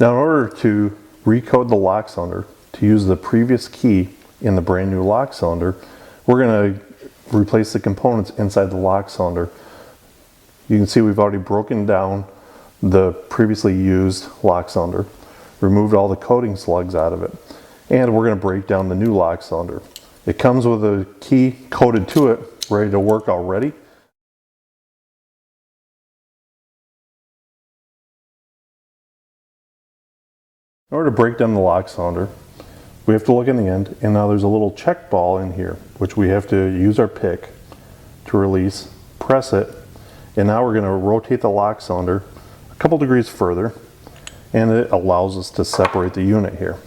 Now in order to recode the lock cylinder to use the previous key in the brand new lock cylinder, we're going to replace the components inside the lock cylinder. You can see we've already broken down the previously used lock cylinder, removed all the coating slugs out of it, and we're going to break down the new lock cylinder. It comes with a key coded to it, ready to work already. In order to break down the lock cylinder, we have to look in the end, and now there's a little check ball in here, which we have to use our pick to release, press it, and now we're going to rotate the lock cylinder a couple degrees further, and it allows us to separate the unit here.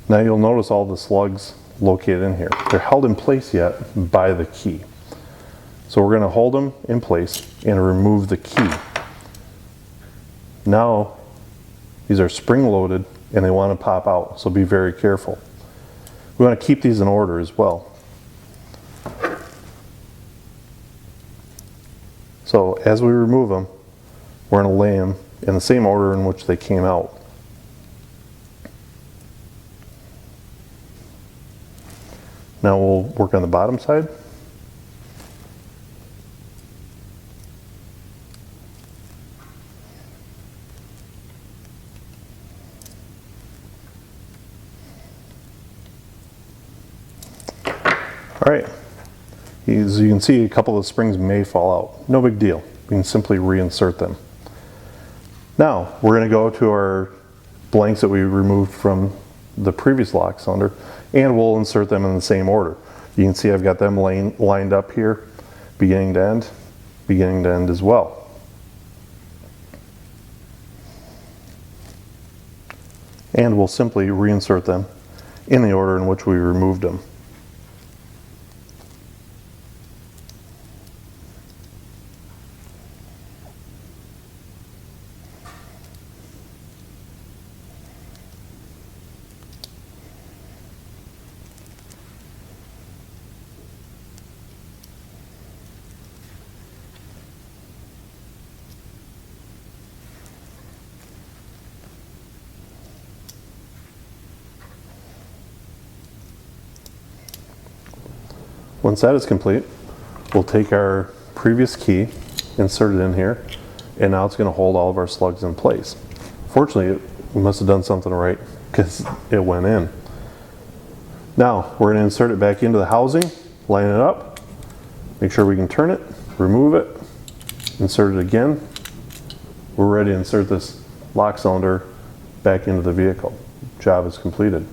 Now you'll notice all the slugs located in here. They're held in place yet by the key. So we're going to hold them in place and remove the key. Now these are spring loaded and they want to pop out, so be very careful. We want to keep these in order as well. So as we remove them, we're going to lay them in the same order in which they came out. Now we'll work on the bottom side. All right, as you can see, a couple of the springs may fall out. No big deal. We can simply reinsert them. Now, we're going to go to our blanks that we removed from the previous lock cylinder, and we'll insert them in the same order. You can see I've got them lined up here, beginning to end as well. And we'll simply reinsert them in the order in which we removed them. Once that is complete, we'll take our previous key, insert it in here, and now it's going to hold all of our slugs in place. Fortunately, we must have done something right because it went in. Now, we're going to insert it back into the housing, line it up, make sure we can turn it, remove it, insert it again. We're ready to insert this lock cylinder back into the vehicle. Job is completed.